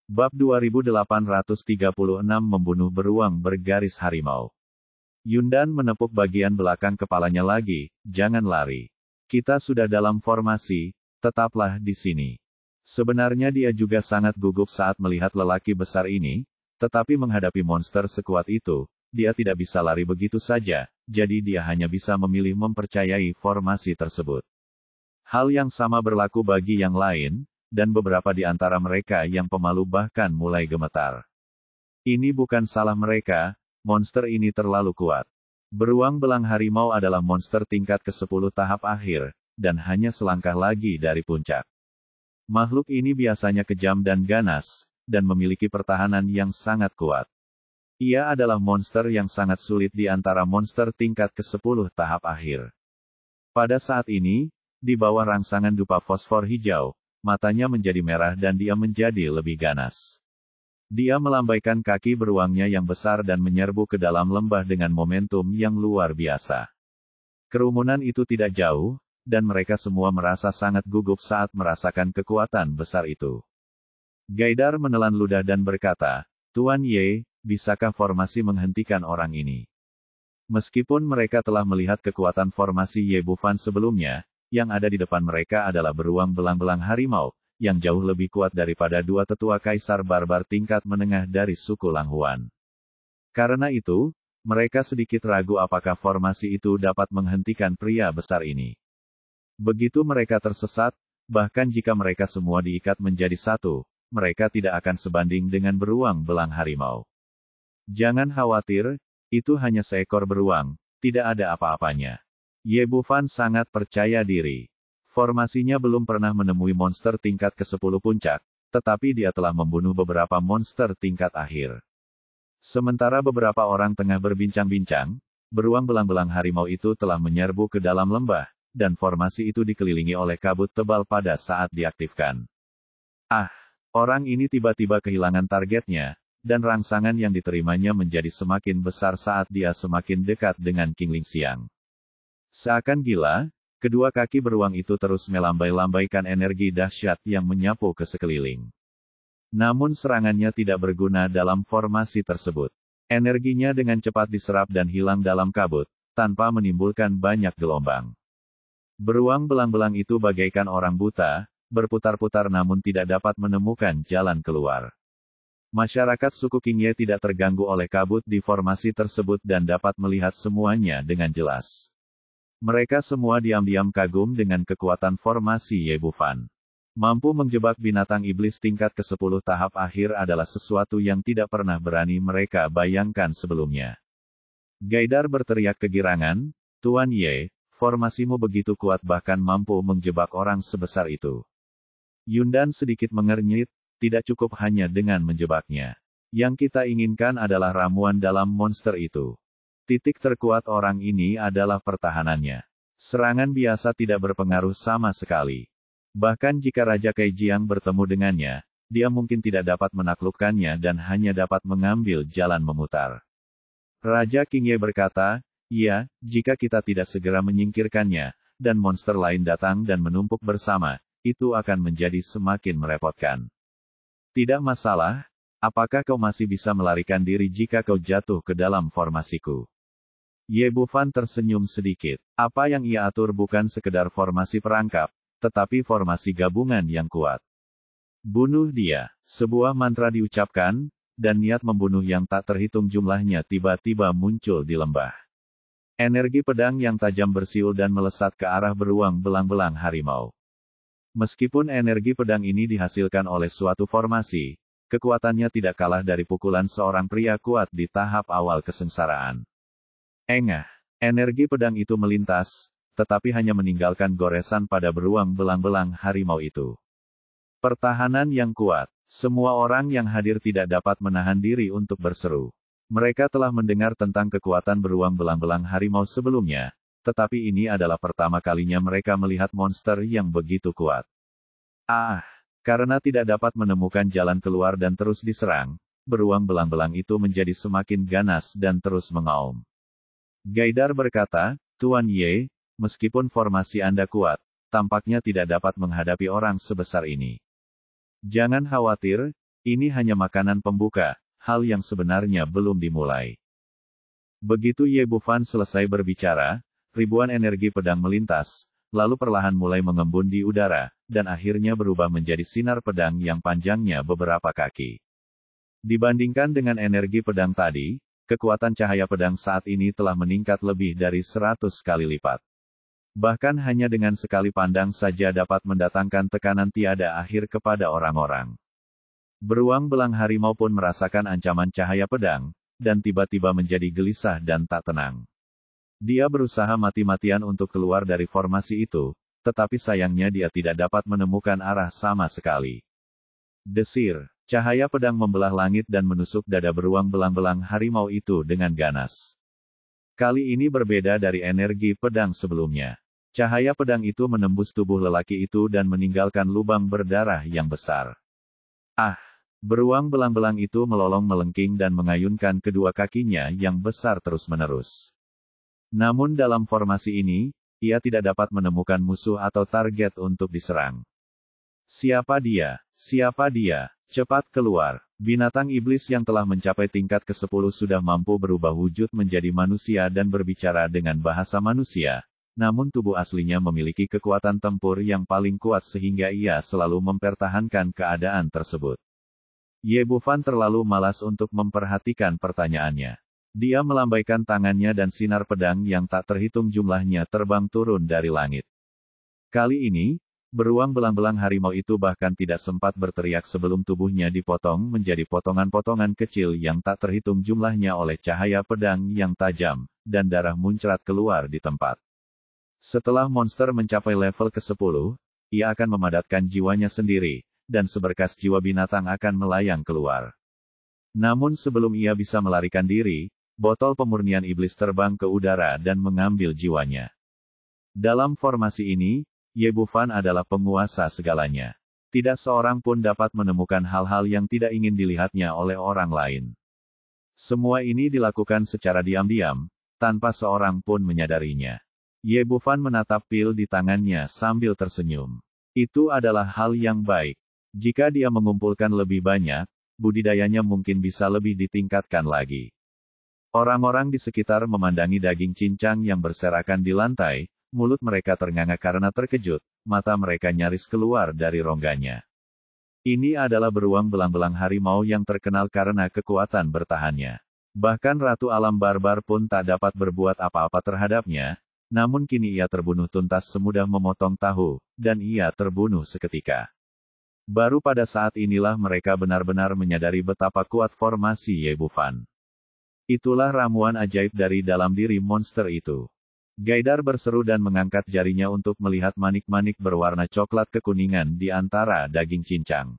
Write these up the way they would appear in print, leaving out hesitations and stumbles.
Bab 2836 Membunuh beruang bergaris harimau. Yundan menepuk bagian belakang kepalanya lagi, jangan lari. Kita sudah dalam formasi, tetaplah di sini. Sebenarnya dia juga sangat gugup saat melihat lelaki besar ini, tetapi menghadapi monster sekuat itu, dia tidak bisa lari begitu saja, jadi dia hanya bisa memilih mempercayai formasi tersebut. Hal yang sama berlaku bagi yang lain, dan beberapa di antara mereka yang pemalu bahkan mulai gemetar. Ini bukan salah mereka, monster ini terlalu kuat. Beruang belang harimau adalah monster tingkat ke-10 tahap akhir, dan hanya selangkah lagi dari puncak. Makhluk ini biasanya kejam dan ganas, dan memiliki pertahanan yang sangat kuat. Ia adalah monster yang sangat sulit di antara monster tingkat ke-10 tahap akhir. Pada saat ini, di bawah rangsangan dupa fosfor hijau, matanya menjadi merah dan dia menjadi lebih ganas. Dia melambaikan kaki beruangnya yang besar dan menyerbu ke dalam lembah dengan momentum yang luar biasa. Kerumunan itu tidak jauh, dan mereka semua merasa sangat gugup saat merasakan kekuatan besar itu. Gaidar menelan ludah dan berkata, "Tuan Ye, bisakah formasi menghentikan orang ini?" Meskipun mereka telah melihat kekuatan formasi Ye Bufan sebelumnya, yang ada di depan mereka adalah beruang belang-belang harimau, yang jauh lebih kuat daripada dua tetua kaisar barbar tingkat menengah dari suku Langhuan. Karena itu, mereka sedikit ragu apakah formasi itu dapat menghentikan pria besar ini. Begitu mereka tersesat, bahkan jika mereka semua diikat menjadi satu, mereka tidak akan sebanding dengan beruang belang harimau. Jangan khawatir, itu hanya seekor beruang, tidak ada apa-apanya. Ye Bufan sangat percaya diri. Formasinya belum pernah menemui monster tingkat ke-10 puncak, tetapi dia telah membunuh beberapa monster tingkat akhir. Sementara beberapa orang tengah berbincang-bincang, beruang belang-belang harimau itu telah menyerbu ke dalam lembah, dan formasi itu dikelilingi oleh kabut tebal pada saat diaktifkan. Orang ini tiba-tiba kehilangan targetnya, dan rangsangan yang diterimanya menjadi semakin besar saat dia semakin dekat dengan Qingling Xiang. Seakan gila, kedua kaki beruang itu terus melambai-lambaikan energi dahsyat yang menyapu ke sekeliling. Namun serangannya tidak berguna dalam formasi tersebut. Energinya dengan cepat diserap dan hilang dalam kabut, tanpa menimbulkan banyak gelombang. Beruang belang-belang itu bagaikan orang buta, berputar-putar namun tidak dapat menemukan jalan keluar. Masyarakat suku Qingye tidak terganggu oleh kabut di formasi tersebut dan dapat melihat semuanya dengan jelas. Mereka semua diam-diam kagum dengan kekuatan formasi Ye Bufan. Mampu menjebak binatang iblis tingkat ke-10 tahap akhir adalah sesuatu yang tidak pernah berani mereka bayangkan sebelumnya. Gaidar berteriak kegirangan, "Tuan Ye, formasimu begitu kuat bahkan mampu menjebak orang sebesar itu." Yundan sedikit mengernyit, tidak cukup hanya dengan menjebaknya. Yang kita inginkan adalah ramuan dalam monster itu. Titik terkuat orang ini adalah pertahanannya. Serangan biasa tidak berpengaruh sama sekali. Bahkan jika Raja Kaijiang bertemu dengannya, dia mungkin tidak dapat menaklukkannya dan hanya dapat mengambil jalan memutar. Raja Qingye berkata, "Iya, jika kita tidak segera menyingkirkannya, dan monster lain datang dan menumpuk bersama, itu akan menjadi semakin merepotkan." "Tidak masalah, apakah kau masih bisa melarikan diri jika kau jatuh ke dalam formasiku?" Ye Bufan tersenyum sedikit. Apa yang ia atur bukan sekedar formasi perangkap, tetapi formasi gabungan yang kuat. Bunuh dia. Sebuah mantra diucapkan, dan niat membunuh yang tak terhitung jumlahnya tiba-tiba muncul di lembah. Energi pedang yang tajam bersiul dan melesat ke arah beruang belang-belang harimau. Meskipun energi pedang ini dihasilkan oleh suatu formasi, kekuatannya tidak kalah dari pukulan seorang pria kuat di tahap awal kesengsaraan. Energi pedang itu melintas, tetapi hanya meninggalkan goresan pada beruang belang-belang harimau itu. Pertahanan yang kuat. Semua orang yang hadir tidak dapat menahan diri untuk berseru. Mereka telah mendengar tentang kekuatan beruang belang-belang harimau sebelumnya, tetapi ini adalah pertama kalinya mereka melihat monster yang begitu kuat. Karena tidak dapat menemukan jalan keluar dan terus diserang, beruang belang-belang itu menjadi semakin ganas dan terus mengaum. Gaidar berkata, "Tuan Ye, meskipun formasi Anda kuat, tampaknya tidak dapat menghadapi orang sebesar ini. Jangan khawatir, Ini hanya makanan pembuka, hal yang sebenarnya belum dimulai. Begitu Ye Bufan selesai berbicara, ribuan energi pedang melintas, lalu perlahan mulai mengembun di udara, dan akhirnya berubah menjadi sinar pedang yang panjangnya beberapa kaki. Dibandingkan dengan energi pedang tadi, kekuatan cahaya pedang saat ini telah meningkat lebih dari 100 kali lipat. Bahkan hanya dengan sekali pandang saja dapat mendatangkan tekanan tiada akhir kepada orang-orang. Beruang belang harimau pun merasakan ancaman cahaya pedang, dan tiba-tiba menjadi gelisah dan tak tenang. Dia berusaha mati-matian untuk keluar dari formasi itu, tetapi sayangnya dia tidak dapat menemukan arah sama sekali. Desir, cahaya pedang membelah langit dan menusuk dada beruang belang-belang harimau itu dengan ganas. Kali ini berbeda dari energi pedang sebelumnya. Cahaya pedang itu menembus tubuh lelaki itu dan meninggalkan lubang berdarah yang besar. Ah! Beruang belang-belang itu melolong melengking dan mengayunkan kedua kakinya yang besar terus-menerus. Namun dalam formasi ini, ia tidak dapat menemukan musuh atau target untuk diserang. Siapa dia? Siapa dia? Cepat keluar! Binatang iblis yang telah mencapai tingkat ke-10 sudah mampu berubah wujud menjadi manusia dan berbicara dengan bahasa manusia. Namun tubuh aslinya memiliki kekuatan tempur yang paling kuat sehingga ia selalu mempertahankan keadaan tersebut. Ye Bufan terlalu malas untuk memperhatikan pertanyaannya. Dia melambaikan tangannya dan sinar pedang yang tak terhitung jumlahnya terbang turun dari langit. Kali ini, beruang belang-belang harimau itu bahkan tidak sempat berteriak sebelum tubuhnya dipotong menjadi potongan-potongan kecil yang tak terhitung jumlahnya oleh cahaya pedang yang tajam, dan darah muncrat keluar di tempat. Setelah monster mencapai level ke-10, ia akan memadatkan jiwanya sendiri, dan seberkas jiwa binatang akan melayang keluar. Namun sebelum ia bisa melarikan diri, botol pemurnian iblis terbang ke udara dan mengambil jiwanya. Dalam formasi ini, Ye Bufan adalah penguasa segalanya. Tidak seorang pun dapat menemukan hal-hal yang tidak ingin dilihatnya oleh orang lain. Semua ini dilakukan secara diam-diam, tanpa seorang pun menyadarinya. Ye Bufan menatap pil di tangannya sambil tersenyum. Itu adalah hal yang baik. Jika dia mengumpulkan lebih banyak, budidayanya mungkin bisa lebih ditingkatkan lagi. Orang-orang di sekitar memandangi daging cincang yang berserakan di lantai, mulut mereka ternganga karena terkejut, mata mereka nyaris keluar dari rongganya. Ini adalah beruang belang-belang harimau yang terkenal karena kekuatan bertahannya. Bahkan Ratu Alam Barbar pun tak dapat berbuat apa-apa terhadapnya. Namun kini ia terbunuh tuntas semudah memotong tahu, dan ia terbunuh seketika. Baru pada saat inilah mereka benar-benar menyadari betapa kuat formasi Ye Bufan. Itulah ramuan ajaib dari dalam diri monster itu. Gaidar berseru dan mengangkat jarinya untuk melihat manik-manik berwarna coklat kekuningan di antara daging cincang.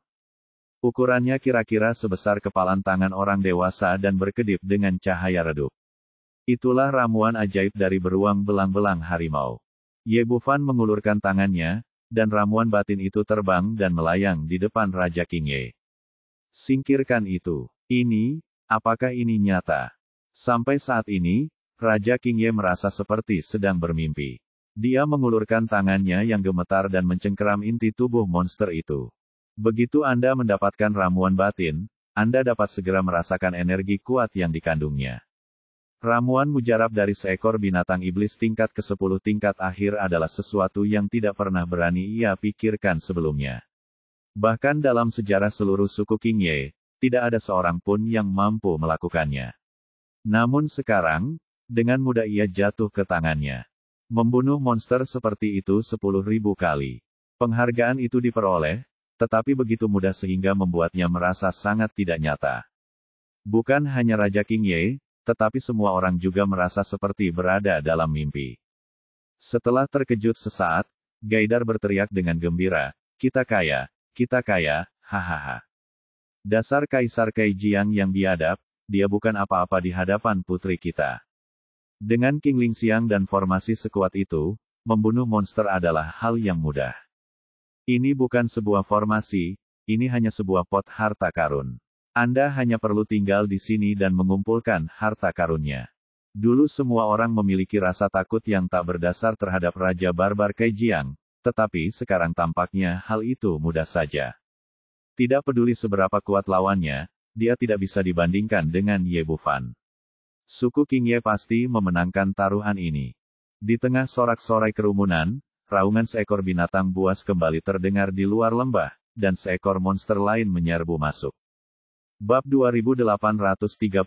Ukurannya kira-kira sebesar kepalan tangan orang dewasa dan berkedip dengan cahaya redup. Itulah ramuan ajaib dari beruang belang-belang harimau. Ye Bufan mengulurkan tangannya, dan ramuan batin itu terbang dan melayang di depan Raja King Ye. Singkirkan itu. Apakah ini nyata? Sampai saat ini, Raja King Ye merasa seperti sedang bermimpi. Dia mengulurkan tangannya yang gemetar dan mencengkeram inti tubuh monster itu. Begitu Anda mendapatkan ramuan batin, Anda dapat segera merasakan energi kuat yang dikandungnya. Ramuan mujarab dari seekor binatang iblis tingkat ke-10 tingkat akhir adalah sesuatu yang tidak pernah berani ia pikirkan sebelumnya. Bahkan dalam sejarah seluruh suku King Ye, tidak ada seorang pun yang mampu melakukannya. Namun sekarang, dengan mudah ia jatuh ke tangannya. Membunuh monster seperti itu 10.000 kali. Penghargaan itu diperoleh, tetapi begitu mudah sehingga membuatnya merasa sangat tidak nyata. Bukan hanya Raja King Ye, tetapi semua orang juga merasa seperti berada dalam mimpi. Setelah terkejut sesaat, Gaidar berteriak dengan gembira, kita kaya, hahaha. Dasar Kaisar Kaijiang yang biadab, dia bukan apa-apa di hadapan putri kita. Dengan King Lingxiang dan formasi sekuat itu, membunuh monster adalah hal yang mudah. Ini bukan sebuah formasi, ini hanya sebuah pot harta karun. Anda hanya perlu tinggal di sini dan mengumpulkan harta karunnya. Dulu semua orang memiliki rasa takut yang tak berdasar terhadap Raja Barbar Kaijiang, tetapi sekarang tampaknya hal itu mudah saja. Tidak peduli seberapa kuat lawannya, dia tidak bisa dibandingkan dengan Ye Bufan. Suku King Ye pasti memenangkan taruhan ini. Di tengah sorak-sorai kerumunan, raungan seekor binatang buas kembali terdengar di luar lembah, dan seekor monster lain menyerbu masuk. Bab 2837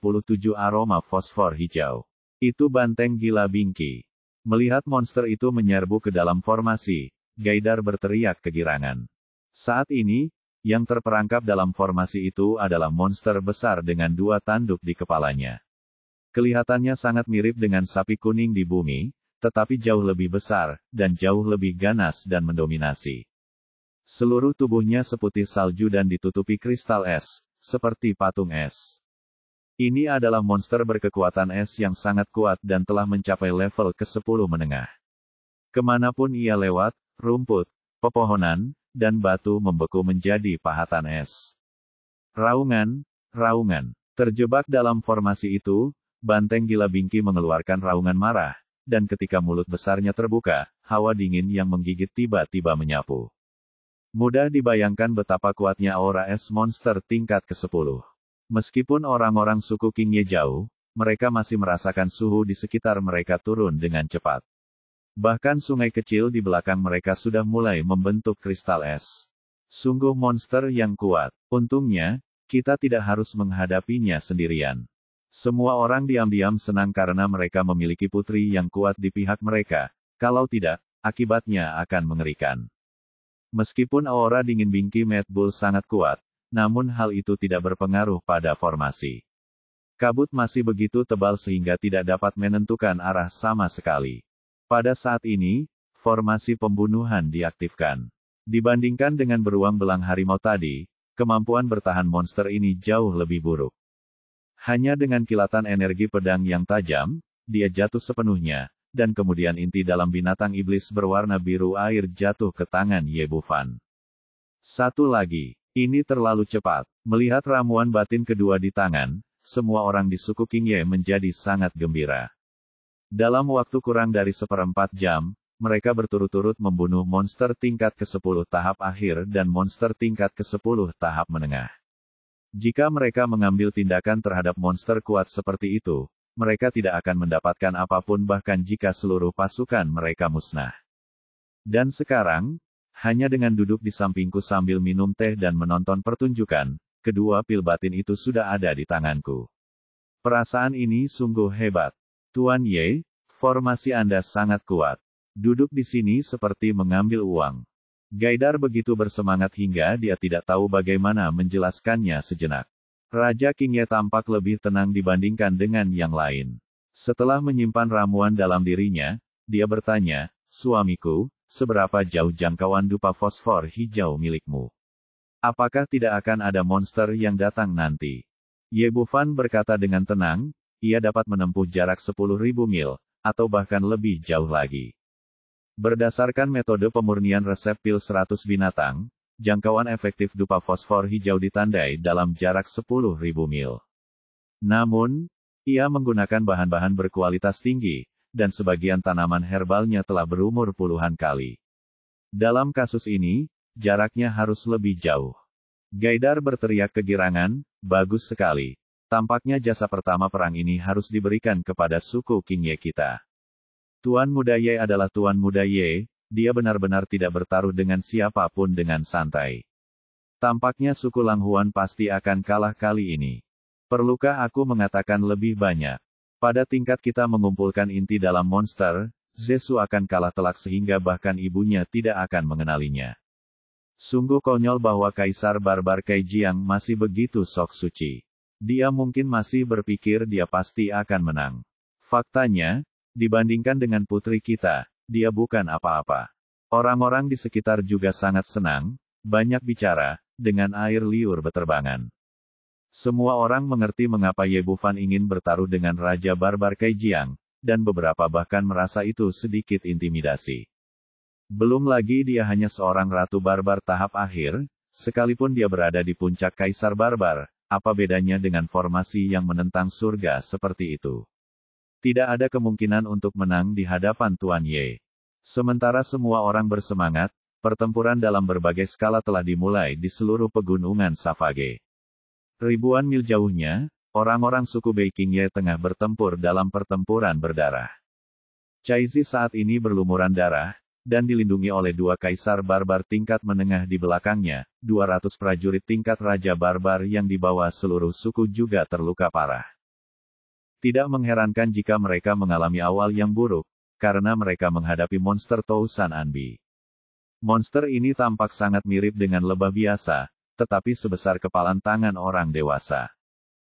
Aroma Fosfor Hijau. Itu banteng gila Bingki. Melihat monster itu menyerbu ke dalam formasi, Gaidar berteriak kegirangan. Saat ini, yang terperangkap dalam formasi itu adalah monster besar dengan 2 tanduk di kepalanya. Kelihatannya sangat mirip dengan sapi kuning di bumi, tetapi jauh lebih besar, dan jauh lebih ganas dan mendominasi. Seluruh tubuhnya seputih salju dan ditutupi kristal es, seperti patung es. Ini adalah monster berkekuatan es yang sangat kuat dan telah mencapai level ke-10 menengah. Kemanapun ia lewat, rumput, pepohonan, dan batu membeku menjadi pahatan es. Raungan, raungan. Terjebak dalam formasi itu, banteng gila Bingki mengeluarkan raungan marah, dan ketika mulut besarnya terbuka, hawa dingin yang menggigit tiba-tiba menyapu. Mudah dibayangkan betapa kuatnya aura es monster tingkat ke-10. Meskipun orang-orang suku King Ye jauh, mereka masih merasakan suhu di sekitar mereka turun dengan cepat. Bahkan sungai kecil di belakang mereka sudah mulai membentuk kristal es. Sungguh monster yang kuat. Untungnya, kita tidak harus menghadapinya sendirian. Semua orang diam-diam senang karena mereka memiliki putri yang kuat di pihak mereka. Kalau tidak, akibatnya akan mengerikan. Meskipun aura dingin Bingki Mad Bull sangat kuat, namun hal itu tidak berpengaruh pada formasi. Kabut masih begitu tebal sehingga tidak dapat menentukan arah sama sekali. Pada saat ini, formasi pembunuhan diaktifkan. Dibandingkan dengan beruang belang harimau tadi, kemampuan bertahan monster ini jauh lebih buruk. Hanya dengan kilatan energi pedang yang tajam, dia jatuh sepenuhnya, dan kemudian inti dalam binatang iblis berwarna biru air jatuh ke tangan Ye Bufan. Satu lagi, ini terlalu cepat. Melihat ramuan batin kedua di tangan, semua orang di suku King Ye menjadi sangat gembira. Dalam waktu kurang dari 1/4 jam, mereka berturut-turut membunuh monster tingkat ke-10 tahap akhir dan monster tingkat ke-10 tahap menengah. Jika mereka mengambil tindakan terhadap monster kuat seperti itu, mereka tidak akan mendapatkan apapun bahkan jika seluruh pasukan mereka musnah. Dan sekarang, hanya dengan duduk di sampingku sambil minum teh dan menonton pertunjukan, kedua pil batin itu sudah ada di tanganku. Perasaan ini sungguh hebat. Tuan Ye, formasi Anda sangat kuat. Duduk di sini seperti mengambil uang. Gaidar begitu bersemangat hingga dia tidak tahu bagaimana menjelaskannya sejenak. Raja King Ye tampak lebih tenang dibandingkan dengan yang lain. Setelah menyimpan ramuan dalam dirinya, dia bertanya, "Suamiku, seberapa jauh jangkauan dupa fosfor hijau milikmu? Apakah tidak akan ada monster yang datang nanti?" Ye Bufan berkata dengan tenang, ia dapat menempuh jarak 10.000 mil, atau bahkan lebih jauh lagi. Berdasarkan metode pemurnian resep pil 100 binatang, jangkauan efektif dupa fosfor hijau ditandai dalam jarak 10.000 mil. Namun, ia menggunakan bahan-bahan berkualitas tinggi, dan sebagian tanaman herbalnya telah berumur puluhan kali. Dalam kasus ini, jaraknya harus lebih jauh. Gaidar berteriak kegirangan, "Bagus sekali. Tampaknya jasa pertama perang ini harus diberikan kepada suku King Ye kita." Tuan Muda Ye adalah Tuan Muda Ye, dia benar-benar tidak bertaruh dengan siapapun dengan santai. Tampaknya suku Langhuan pasti akan kalah kali ini. Perlukah aku mengatakan lebih banyak? Pada tingkat kita mengumpulkan inti dalam monster, Zesu akan kalah telak sehingga bahkan ibunya tidak akan mengenalinya. Sungguh konyol bahwa Kaisar Barbar Kaijiang masih begitu sok suci. Dia mungkin masih berpikir dia pasti akan menang. Faktanya, dibandingkan dengan putri kita, dia bukan apa-apa. Orang-orang di sekitar juga sangat senang, banyak bicara, dengan air liur beterbangan. Semua orang mengerti mengapa Ye Bufan ingin bertaruh dengan Raja Barbar Kaijiang, dan beberapa bahkan merasa itu sedikit intimidasi. Belum lagi dia hanya seorang ratu barbar tahap akhir, sekalipun dia berada di puncak Kaisar Barbar. Apa bedanya dengan formasi yang menentang surga seperti itu? Tidak ada kemungkinan untuk menang di hadapan Tuan Ye. Sementara semua orang bersemangat, pertempuran dalam berbagai skala telah dimulai di seluruh pegunungan Savage. Ribuan mil jauhnya, orang-orang suku Beikingye tengah bertempur dalam pertempuran berdarah. Caizi saat ini berlumuran darah, dan dilindungi oleh 2 kaisar barbar tingkat menengah di belakangnya. 200 prajurit tingkat raja barbar yang dibawa seluruh suku juga terluka parah. Tidak mengherankan jika mereka mengalami awal yang buruk, karena mereka menghadapi monster Tousan Anbi. Monster ini tampak sangat mirip dengan lebah biasa, tetapi sebesar kepalan tangan orang dewasa.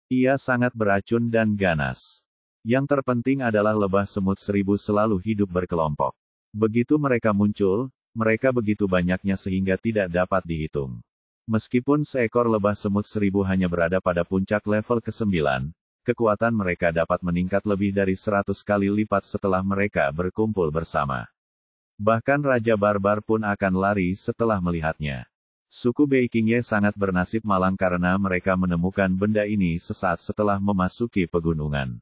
Ia sangat beracun dan ganas. Yang terpenting adalah lebah semut 1000 selalu hidup berkelompok. Begitu mereka muncul, mereka begitu banyaknya sehingga tidak dapat dihitung. Meskipun seekor lebah semut 1000 hanya berada pada puncak level ke-9, kekuatan mereka dapat meningkat lebih dari 100 kali lipat setelah mereka berkumpul bersama. Bahkan Raja Barbar pun akan lari setelah melihatnya. Suku Beikingye sangat bernasib malang karena mereka menemukan benda ini sesaat setelah memasuki pegunungan.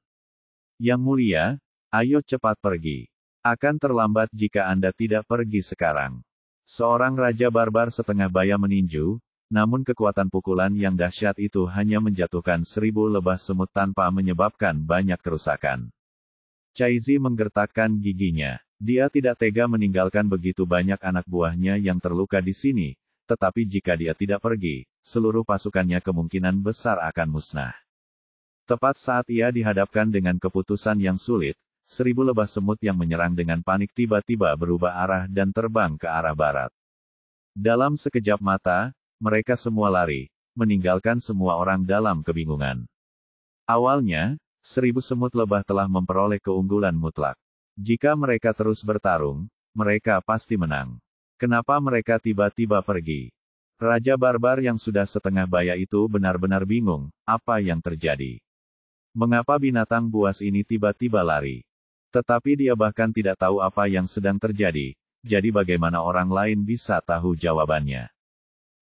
Yang mulia, ayo cepat pergi. Akan terlambat jika Anda tidak pergi sekarang. Seorang Raja Barbar setengah baya meninju, namun kekuatan pukulan yang dahsyat itu hanya menjatuhkan 1000 lebah semut tanpa menyebabkan banyak kerusakan. Caizi menggertakkan giginya. Dia tidak tega meninggalkan begitu banyak anak buahnya yang terluka di sini, tetapi jika dia tidak pergi, seluruh pasukannya kemungkinan besar akan musnah. Tepat saat ia dihadapkan dengan keputusan yang sulit, 1000 lebah semut yang menyerang dengan panik tiba-tiba berubah arah dan terbang ke arah barat. Dalam sekejap mata, mereka semua lari, meninggalkan semua orang dalam kebingungan. Awalnya, 1000 semut lebah telah memperoleh keunggulan mutlak. Jika mereka terus bertarung, mereka pasti menang. Kenapa mereka tiba-tiba pergi? Raja Barbar yang sudah setengah baya itu benar-benar bingung, apa yang terjadi? Mengapa binatang buas ini tiba-tiba lari? Tetapi dia bahkan tidak tahu apa yang sedang terjadi, jadi bagaimana orang lain bisa tahu jawabannya?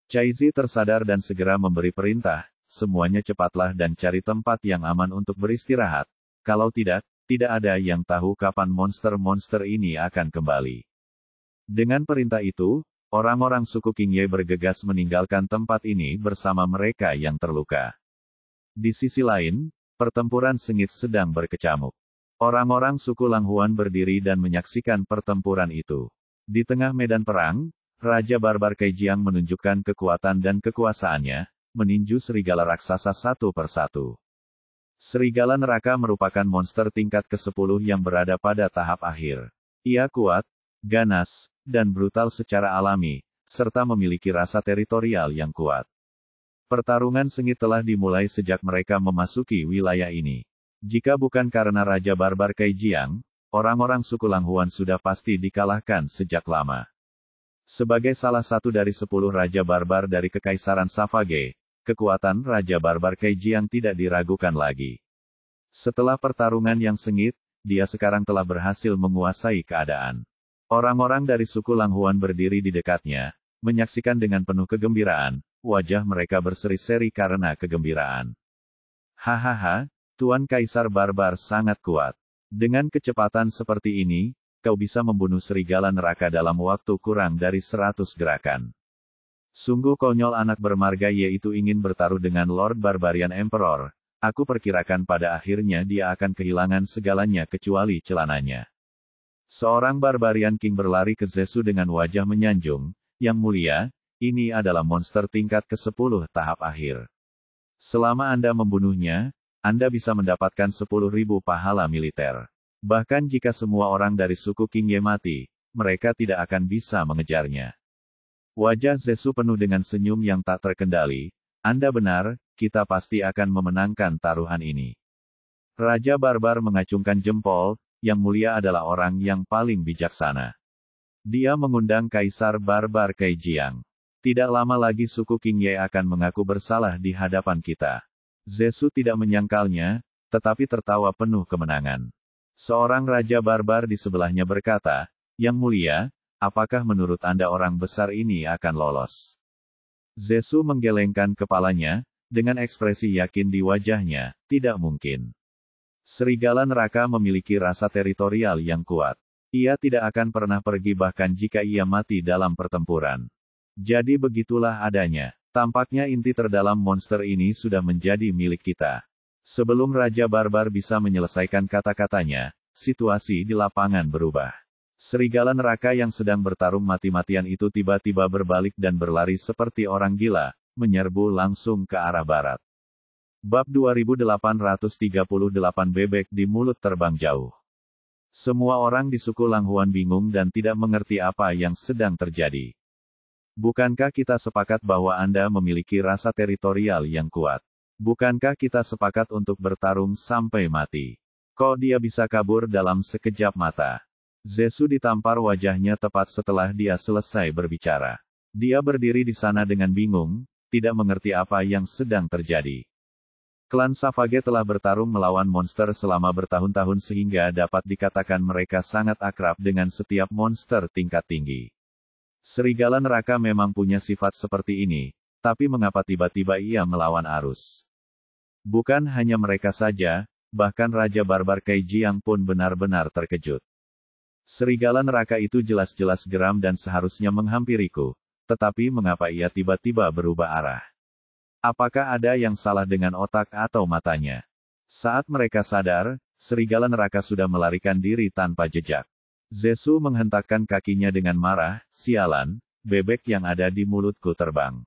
Caizi tersadar dan segera memberi perintah, semuanya cepatlah dan cari tempat yang aman untuk beristirahat, kalau tidak ada yang tahu kapan monster-monster ini akan kembali. Dengan perintah itu, orang-orang suku Qingye bergegas meninggalkan tempat ini bersama mereka yang terluka. Di sisi lain, pertempuran sengit sedang berkecamuk. Orang-orang suku Langhuan berdiri dan menyaksikan pertempuran itu. Di tengah medan perang, Raja Barbar Kaijiang menunjukkan kekuatan dan kekuasaannya, meninju serigala raksasa satu persatu. Serigala neraka merupakan monster tingkat ke-10 yang berada pada tahap akhir. Ia kuat, ganas, dan brutal secara alami, serta memiliki rasa teritorial yang kuat. Pertarungan sengit telah dimulai sejak mereka memasuki wilayah ini. Jika bukan karena Raja Barbar Kaijiang, orang-orang suku Langhuan sudah pasti dikalahkan sejak lama. Sebagai salah satu dari 10 Raja Barbar dari Kekaisaran Savage, kekuatan Raja Barbar Kaijiang tidak diragukan lagi. Setelah pertarungan yang sengit, dia sekarang telah berhasil menguasai keadaan. Orang-orang dari suku Langhuan berdiri di dekatnya, menyaksikan dengan penuh kegembiraan, wajah mereka berseri-seri karena kegembiraan. Hahaha, Tuan Kaisar Barbar sangat kuat. Dengan kecepatan seperti ini, kau bisa membunuh serigala neraka dalam waktu kurang dari 100 gerakan. Sungguh konyol anak bermarga yaitu ingin bertaruh dengan Lord Barbarian Emperor. Aku perkirakan pada akhirnya dia akan kehilangan segalanya kecuali celananya. Seorang Barbarian King berlari ke Zesu dengan wajah menyanjung. Yang mulia, ini adalah monster tingkat ke-10 tahap akhir. Selama Anda membunuhnya, Anda bisa mendapatkan 10.000 pahala militer. Bahkan jika semua orang dari suku Qingye mati, mereka tidak akan bisa mengejarnya. Wajah Zesu penuh dengan senyum yang tak terkendali. Anda benar, kita pasti akan memenangkan taruhan ini. Raja Barbar mengacungkan jempol, yang mulia adalah orang yang paling bijaksana. Dia mengundang Kaisar Barbar Kaijiang. Tidak lama lagi suku Qingye akan mengaku bersalah di hadapan kita. Zesu tidak menyangkalnya, tetapi tertawa penuh kemenangan. Seorang Raja Barbar di sebelahnya berkata, Yang mulia, apakah menurut Anda orang besar ini akan lolos? Zesu menggelengkan kepalanya, dengan ekspresi yakin di wajahnya, tidak mungkin. Serigala neraka memiliki rasa teritorial yang kuat. Ia tidak akan pernah pergi bahkan jika ia mati dalam pertempuran. Jadi begitulah adanya. Tampaknya inti terdalam monster ini sudah menjadi milik kita. Sebelum Raja Barbar bisa menyelesaikan kata-katanya, situasi di lapangan berubah. Serigala neraka yang sedang bertarung mati-matian itu tiba-tiba berbalik dan berlari seperti orang gila, menyerbu langsung ke arah barat. Bab 2838 Bebek di Mulut Terbang Jauh. Semua orang di suku Langhuan bingung dan tidak mengerti apa yang sedang terjadi. Bukankah kita sepakat bahwa Anda memiliki rasa teritorial yang kuat? Bukankah kita sepakat untuk bertarung sampai mati? Kok dia bisa kabur dalam sekejap mata? Zesu ditampar wajahnya tepat setelah dia selesai berbicara. Dia berdiri di sana dengan bingung, tidak mengerti apa yang sedang terjadi. Klan Savage telah bertarung melawan monster selama bertahun-tahun sehingga dapat dikatakan mereka sangat akrab dengan setiap monster tingkat tinggi. Serigala neraka memang punya sifat seperti ini, tapi mengapa tiba-tiba ia melawan arus? Bukan hanya mereka saja, bahkan Raja Barbar Kaijiang pun benar-benar terkejut. Serigala neraka itu jelas-jelas geram dan seharusnya menghampiriku, tetapi mengapa ia tiba-tiba berubah arah? Apakah ada yang salah dengan otak atau matanya? Saat mereka sadar, serigala neraka sudah melarikan diri tanpa jejak. Zesu menghentakkan kakinya dengan marah, sialan, bebek yang ada di mulutku terbang.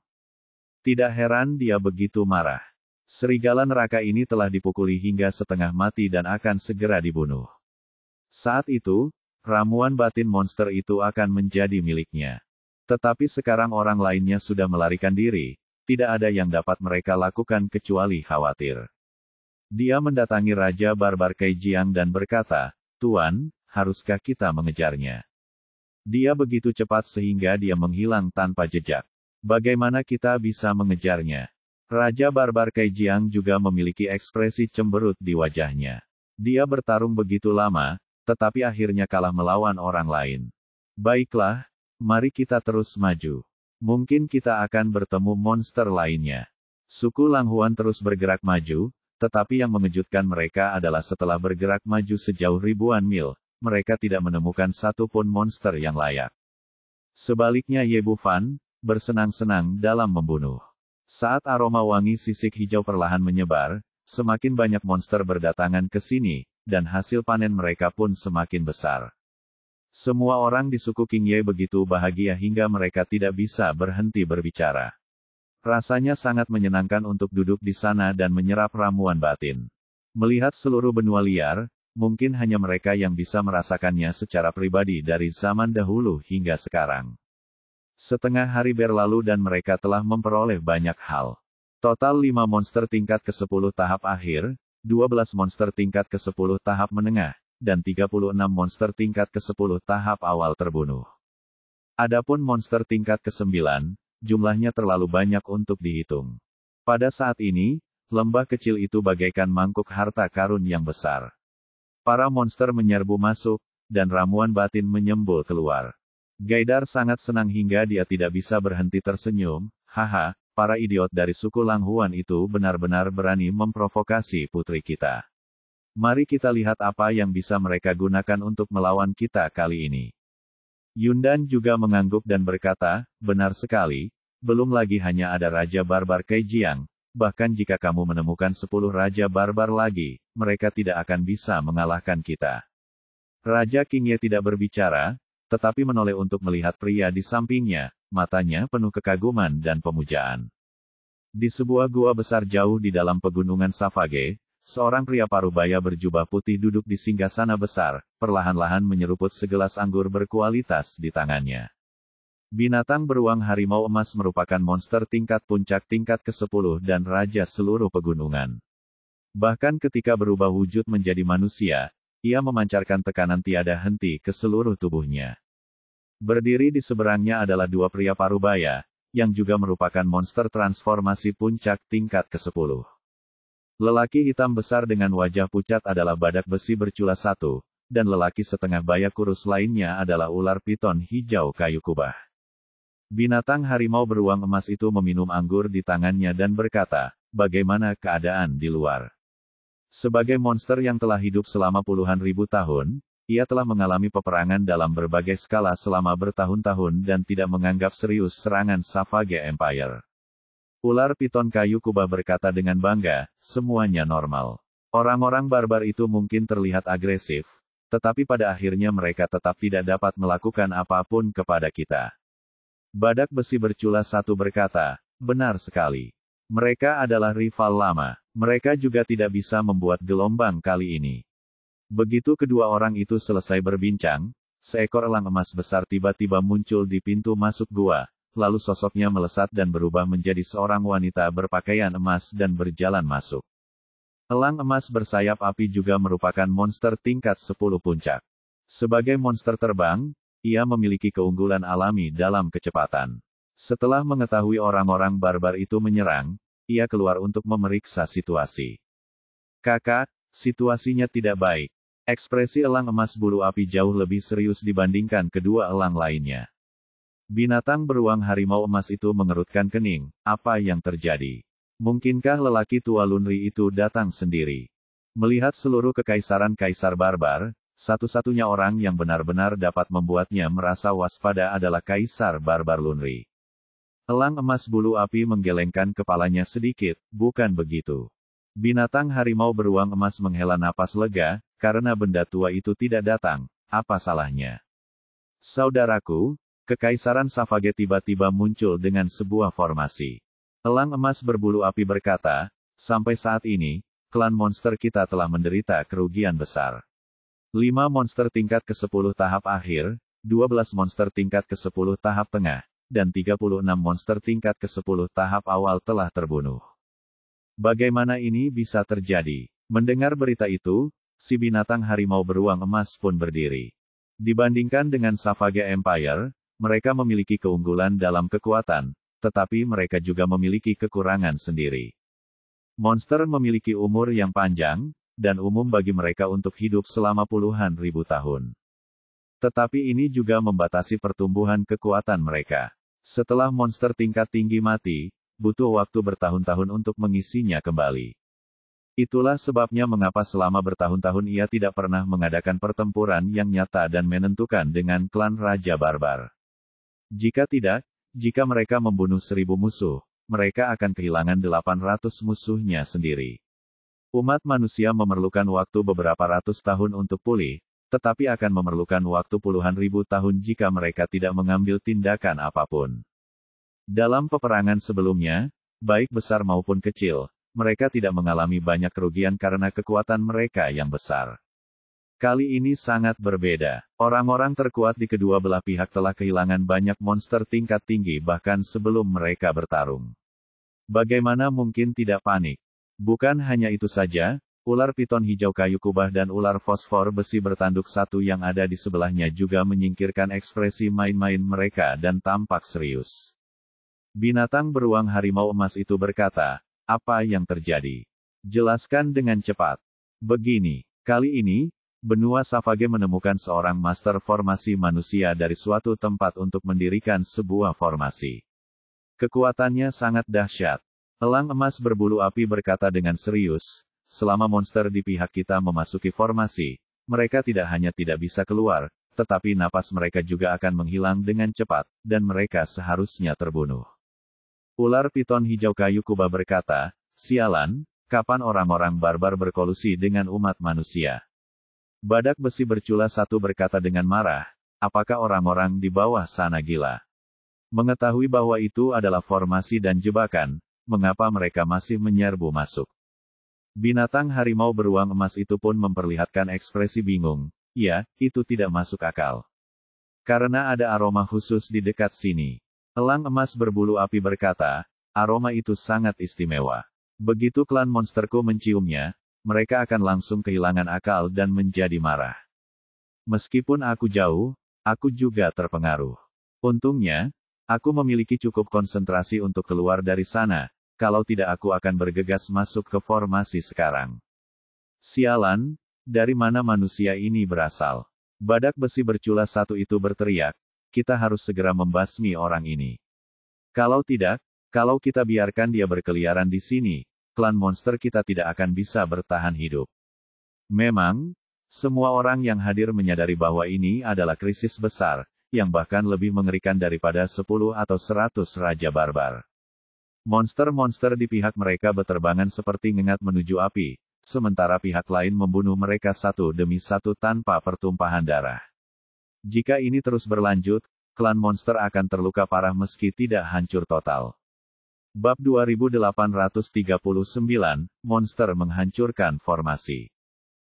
Tidak heran dia begitu marah. Serigala neraka ini telah dipukuli hingga setengah mati dan akan segera dibunuh. Saat itu, ramuan batin monster itu akan menjadi miliknya. Tetapi sekarang orang lainnya sudah melarikan diri, tidak ada yang dapat mereka lakukan kecuali khawatir. Dia mendatangi Raja Barbar Kaijiang dan berkata, "Tuan, haruskah kita mengejarnya? Dia begitu cepat sehingga dia menghilang tanpa jejak. Bagaimana kita bisa mengejarnya?" Raja Barbar Kaijiang juga memiliki ekspresi cemberut di wajahnya. Dia bertarung begitu lama, tetapi akhirnya kalah melawan orang lain. Baiklah, mari kita terus maju. Mungkin kita akan bertemu monster lainnya. Suku Langhuan terus bergerak maju, tetapi yang mengejutkan mereka adalah setelah bergerak maju sejauh ribuan mil, mereka tidak menemukan satupun monster yang layak. Sebaliknya Ye Bufan bersenang-senang dalam membunuh. Saat aroma wangi sisik hijau perlahan menyebar, semakin banyak monster berdatangan ke sini, dan hasil panen mereka pun semakin besar. Semua orang di suku King Ye begitu bahagia hingga mereka tidak bisa berhenti berbicara. Rasanya sangat menyenangkan untuk duduk di sana dan menyerap ramuan batin. Melihat seluruh benua liar, mungkin hanya mereka yang bisa merasakannya secara pribadi dari zaman dahulu hingga sekarang. Setengah hari berlalu dan mereka telah memperoleh banyak hal. Total 5 monster tingkat ke-10 tahap akhir, 12 monster tingkat ke-10 tahap menengah, dan 36 monster tingkat ke-10 tahap awal terbunuh. Adapun monster tingkat ke-9, jumlahnya terlalu banyak untuk dihitung. Pada saat ini, lembah kecil itu bagaikan mangkuk harta karun yang besar. Para monster menyerbu masuk, dan ramuan batin menyembul keluar. Gaidar sangat senang hingga dia tidak bisa berhenti tersenyum. Haha, para idiot dari suku Langhuan itu benar-benar berani memprovokasi putri kita. Mari kita lihat apa yang bisa mereka gunakan untuk melawan kita kali ini. Yundan juga mengangguk dan berkata, "Benar sekali, belum lagi hanya ada Raja Barbar Kaijiang, bahkan jika kamu menemukan 10 Raja Barbar lagi, mereka tidak akan bisa mengalahkan kita." Raja King Ye tidak berbicara, tetapi menoleh untuk melihat pria di sampingnya, matanya penuh kekaguman dan pemujaan. Di sebuah gua besar jauh di dalam pegunungan Savage, seorang pria parubaya berjubah putih duduk di singgasana besar, perlahan-lahan menyeruput segelas anggur berkualitas di tangannya. Binatang beruang harimau emas merupakan monster tingkat puncak tingkat ke-10 dan raja seluruh pegunungan. Bahkan ketika berubah wujud menjadi manusia, ia memancarkan tekanan tiada henti ke seluruh tubuhnya. Berdiri di seberangnya adalah 2 pria parubaya, yang juga merupakan monster transformasi puncak tingkat ke-10. Lelaki hitam besar dengan wajah pucat adalah badak besi bercula 1, dan lelaki setengah baya kurus lainnya adalah ular piton hijau kayu kubah. Binatang harimau beruang emas itu meminum anggur di tangannya dan berkata, "Bagaimana keadaan di luar?" Sebagai monster yang telah hidup selama puluhan ribu tahun, ia telah mengalami peperangan dalam berbagai skala selama bertahun-tahun dan tidak menganggap serius serangan Savage Empire. Ular piton kayu kubah berkata dengan bangga, semuanya normal. Orang-orang barbar itu mungkin terlihat agresif, tetapi pada akhirnya mereka tetap tidak dapat melakukan apapun kepada kita. Badak besi bercula satu berkata, benar sekali. Mereka adalah rival lama. Mereka juga tidak bisa membuat gelombang kali ini. Begitu kedua orang itu selesai berbincang, seekor elang emas besar tiba-tiba muncul di pintu masuk gua, lalu sosoknya melesat dan berubah menjadi seorang wanita berpakaian emas dan berjalan masuk. Elang emas bersayap api juga merupakan monster tingkat 10 puncak. Sebagai monster terbang, ia memiliki keunggulan alami dalam kecepatan. Setelah mengetahui orang-orang barbar itu menyerang, ia keluar untuk memeriksa situasi. Kakak, situasinya tidak baik. Ekspresi elang emas bulu api jauh lebih serius dibandingkan kedua elang lainnya. Binatang beruang harimau emas itu mengerutkan kening, apa yang terjadi? Mungkinkah lelaki tua Lunri itu datang sendiri? Melihat seluruh kekaisaran kaisar barbar, satu-satunya orang yang benar-benar dapat membuatnya merasa waspada adalah Kaisar Barbar Lunri. Elang emas bulu api menggelengkan kepalanya sedikit, bukan begitu. Binatang harimau beruang emas menghela napas lega, karena benda tua itu tidak datang, apa salahnya? Saudaraku, Kekaisaran Savage tiba-tiba muncul dengan sebuah formasi. Elang emas berbulu api berkata, sampai saat ini, klan monster kita telah menderita kerugian besar. 5 monster tingkat ke-10 tahap akhir, 12 monster tingkat ke-10 tahap tengah, dan 36 monster tingkat ke-10 tahap awal telah terbunuh. Bagaimana ini bisa terjadi? Mendengar berita itu, si binatang harimau beruang emas pun berdiri. Dibandingkan dengan Savage Empire, mereka memiliki keunggulan dalam kekuatan, tetapi mereka juga memiliki kekurangan sendiri. Monster memiliki umur yang panjang, dan umum bagi mereka untuk hidup selama puluhan ribu tahun. Tetapi ini juga membatasi pertumbuhan kekuatan mereka. Setelah monster tingkat tinggi mati, butuh waktu bertahun-tahun untuk mengisinya kembali. Itulah sebabnya mengapa selama bertahun-tahun ia tidak pernah mengadakan pertempuran yang nyata dan menentukan dengan klan Raja Barbar. Jika tidak, jika mereka membunuh 1000 musuh, mereka akan kehilangan 800 musuhnya sendiri. Umat manusia memerlukan waktu beberapa ratus tahun untuk pulih, tetapi akan memerlukan waktu puluhan ribu tahun jika mereka tidak mengambil tindakan apapun. Dalam peperangan sebelumnya, baik besar maupun kecil, mereka tidak mengalami banyak kerugian karena kekuatan mereka yang besar. Kali ini sangat berbeda. Orang-orang terkuat di kedua belah pihak telah kehilangan banyak monster tingkat tinggi bahkan sebelum mereka bertarung. Bagaimana mungkin tidak panik? Bukan hanya itu saja, ular piton hijau kayu kubah dan ular fosfor besi bertanduk satu yang ada di sebelahnya juga menyingkirkan ekspresi main-main mereka dan tampak serius. Binatang beruang harimau emas itu berkata, apa yang terjadi? Jelaskan dengan cepat. Begini, kali ini, benua Savage menemukan seorang master formasi manusia dari suatu tempat untuk mendirikan sebuah formasi. Kekuatannya sangat dahsyat. Elang emas berbulu api berkata dengan serius, selama monster di pihak kita memasuki formasi, mereka tidak hanya tidak bisa keluar, tetapi napas mereka juga akan menghilang dengan cepat, dan mereka seharusnya terbunuh. Ular piton hijau kayu kubah berkata, sialan, kapan orang-orang barbar berkolusi dengan umat manusia? Badak besi bercula satu berkata dengan marah, apakah orang-orang di bawah sana gila? Mengetahui bahwa itu adalah formasi dan jebakan, mengapa mereka masih menyerbu masuk? Binatang harimau beruang emas itu pun memperlihatkan ekspresi bingung, ya, itu tidak masuk akal. Karena ada aroma khusus di dekat sini. Elang emas berbulu api berkata, aroma itu sangat istimewa. Begitu klan monsterku menciumnya, mereka akan langsung kehilangan akal dan menjadi marah. Meskipun aku jauh, aku juga terpengaruh. Untungnya, aku memiliki cukup konsentrasi untuk keluar dari sana, kalau tidak aku akan bergegas masuk ke formasi sekarang. Sialan, dari mana manusia ini berasal? Badak besi bercula satu itu berteriak, kita harus segera membasmi orang ini. Kalau tidak, kalau kita biarkan dia berkeliaran di sini, klan monster kita tidak akan bisa bertahan hidup. Memang, Semua orang yang hadir menyadari bahwa ini adalah krisis besar, yang bahkan lebih mengerikan daripada 10 atau 100 raja barbar. Monster-monster di pihak mereka berterbangan seperti ngengat menuju api, sementara pihak lain membunuh mereka satu demi satu tanpa pertumpahan darah. Jika ini terus berlanjut, klan monster akan terluka parah meski tidak hancur total. Bab 2839, Monster menghancurkan formasi.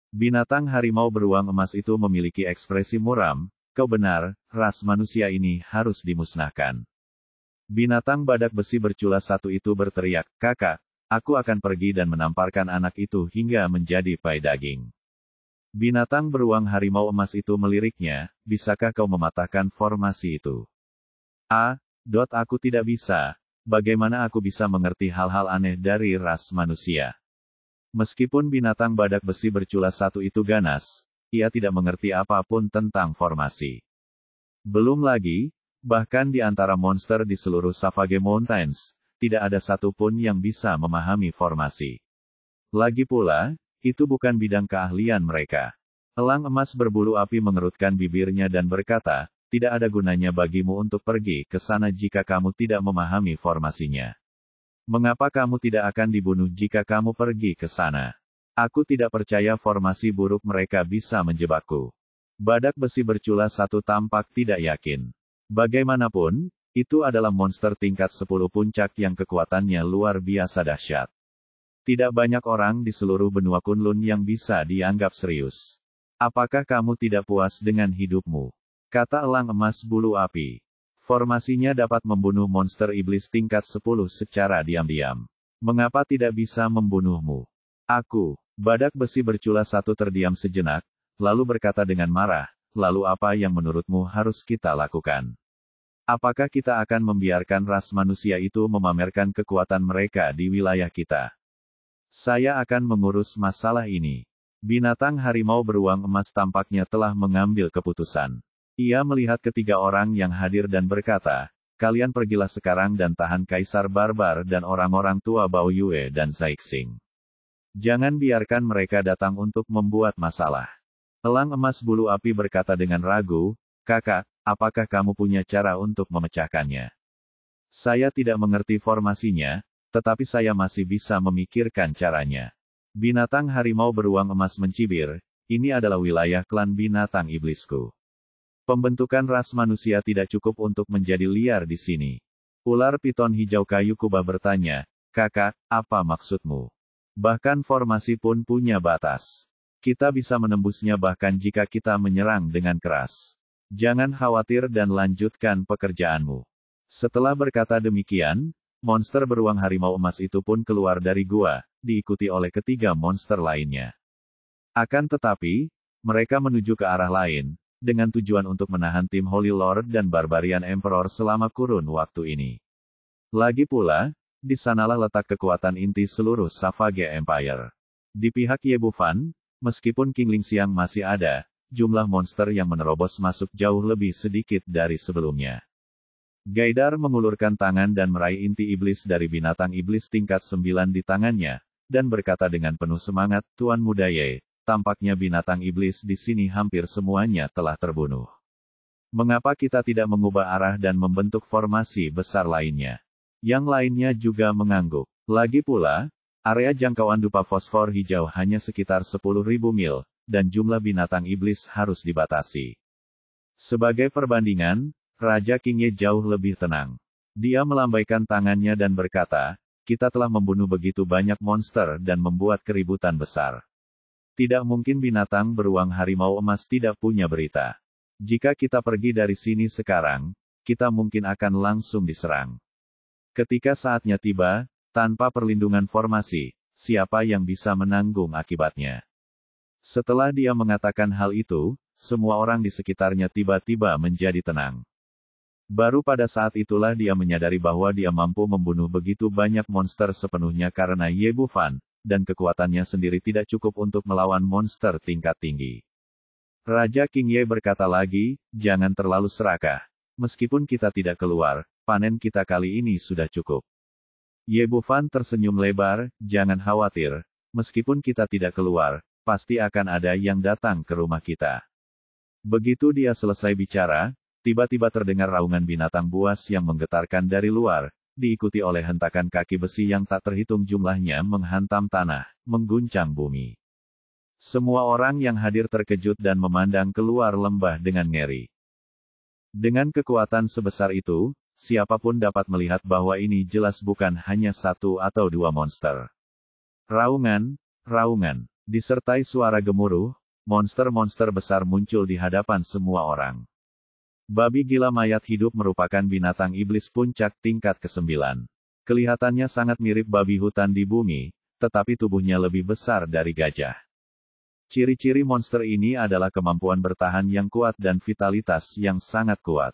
Binatang harimau beruang emas itu memiliki ekspresi muram, "Kau benar, ras manusia ini harus dimusnahkan." Binatang badak besi bercula satu itu berteriak, "Kakak, aku akan pergi dan menamparkan anak itu hingga menjadi pai daging." Binatang beruang harimau emas itu meliriknya, "Bisakah kau mematahkan formasi itu?" Aku tidak bisa. Bagaimana aku bisa mengerti hal-hal aneh dari ras manusia?" Meskipun binatang badak besi bercula satu itu ganas, ia tidak mengerti apapun tentang formasi. Belum lagi, bahkan di antara monster di seluruh Savage Mountains, tidak ada satupun yang bisa memahami formasi. Lagi pula, itu bukan bidang keahlian mereka. Elang emas berbulu api mengerutkan bibirnya dan berkata, "Tidak ada gunanya bagimu untuk pergi ke sana jika kamu tidak memahami formasinya. Mengapa kamu tidak akan dibunuh jika kamu pergi ke sana? Aku tidak percaya formasi buruk mereka bisa menjebakku." Badak besi bercula satu tampak tidak yakin. Bagaimanapun, itu adalah monster tingkat 10 puncak yang kekuatannya luar biasa dahsyat. Tidak banyak orang di seluruh benua Kunlun yang bisa dianggap serius. "Apakah kamu tidak puas dengan hidupmu?" kata elang emas bulu api. Formasinya dapat membunuh monster iblis tingkat 10 secara diam-diam. "Mengapa tidak bisa membunuhmu?" Badak besi bercula satu terdiam sejenak, lalu berkata dengan marah, "Lalu apa yang menurutmu harus kita lakukan? Apakah kita akan membiarkan ras manusia itu memamerkan kekuatan mereka di wilayah kita? Saya akan mengurus masalah ini." Binatang harimau beruang emas tampaknya telah mengambil keputusan. Ia melihat ketiga orang yang hadir dan berkata, "Kalian pergilah sekarang dan tahan Kaisar Barbar dan orang-orang tua Bao Yue dan Zaixing. Jangan biarkan mereka datang untuk membuat masalah." Elang emas bulu api berkata dengan ragu, "Kakak, apakah kamu punya cara untuk memecahkannya?" "Saya tidak mengerti formasinya, tetapi saya masih bisa memikirkan caranya." Binatang harimau beruang emas mencibir, "Ini adalah wilayah klan binatang iblisku. Pembentukan ras manusia tidak cukup untuk menjadi liar di sini." Ular piton hijau kayu kubah bertanya, "Kakak, apa maksudmu? Bahkan formasi pun punya batas. Kita bisa menembusnya bahkan jika kita menyerang dengan keras. Jangan khawatir dan lanjutkan pekerjaanmu." Setelah berkata demikian, monster beruang harimau emas itu pun keluar dari gua, diikuti oleh ketiga monster lainnya. Akan tetapi, mereka menuju ke arah lain, dengan tujuan untuk menahan tim Holy Lord dan Barbarian Emperor selama kurun waktu ini. Lagi pula, di sanalah letak kekuatan inti seluruh Savage Empire. Di pihak Ye Bufan, meskipun King Lingxiang masih ada, jumlah monster yang menerobos masuk jauh lebih sedikit dari sebelumnya. Gaidar mengulurkan tangan dan meraih inti iblis dari binatang iblis tingkat 9 di tangannya, dan berkata dengan penuh semangat, "Tuan Muda Ye, tampaknya binatang iblis di sini hampir semuanya telah terbunuh. Mengapa kita tidak mengubah arah dan membentuk formasi besar lainnya?" Yang lainnya juga mengangguk. Lagi pula, area jangkauan dupa fosfor hijau hanya sekitar 10.000 mil, dan jumlah binatang iblis harus dibatasi. Sebagai perbandingan, Raja King Ye jauh lebih tenang. Dia melambaikan tangannya dan berkata, "Kita telah membunuh begitu banyak monster dan membuat keributan besar. Tidak mungkin binatang beruang harimau emas tidak punya berita. Jika kita pergi dari sini sekarang, kita mungkin akan langsung diserang. Ketika saatnya tiba, tanpa perlindungan formasi, siapa yang bisa menanggung akibatnya?" Setelah dia mengatakan hal itu, semua orang di sekitarnya tiba-tiba menjadi tenang. Baru pada saat itulah dia menyadari bahwa dia mampu membunuh begitu banyak monster sepenuhnya karena Ye Bufan, dan kekuatannya sendiri tidak cukup untuk melawan monster tingkat tinggi. Raja King Ye berkata lagi, "Jangan terlalu serakah. Meskipun kita tidak keluar, panen kita kali ini sudah cukup." Ye Bufan tersenyum lebar, "Jangan khawatir. Meskipun kita tidak keluar, pasti akan ada yang datang ke rumah kita. Begitu dia selesai bicara, tiba-tiba terdengar raungan binatang buas yang menggetarkan dari luar, diikuti oleh hentakan kaki besi yang tak terhitung jumlahnya menghantam tanah, mengguncang bumi. Semua orang yang hadir terkejut dan memandang keluar lembah dengan ngeri. Dengan kekuatan sebesar itu, siapapun dapat melihat bahwa ini jelas bukan hanya satu atau dua monster. Raungan, disertai suara gemuruh, monster-monster besar muncul di hadapan semua orang. Babi gila mayat hidup merupakan binatang iblis puncak tingkat ke-9. Kelihatannya sangat mirip babi hutan di bumi, tetapi tubuhnya lebih besar dari gajah. Ciri-ciri monster ini adalah kemampuan bertahan yang kuat dan vitalitas yang sangat kuat.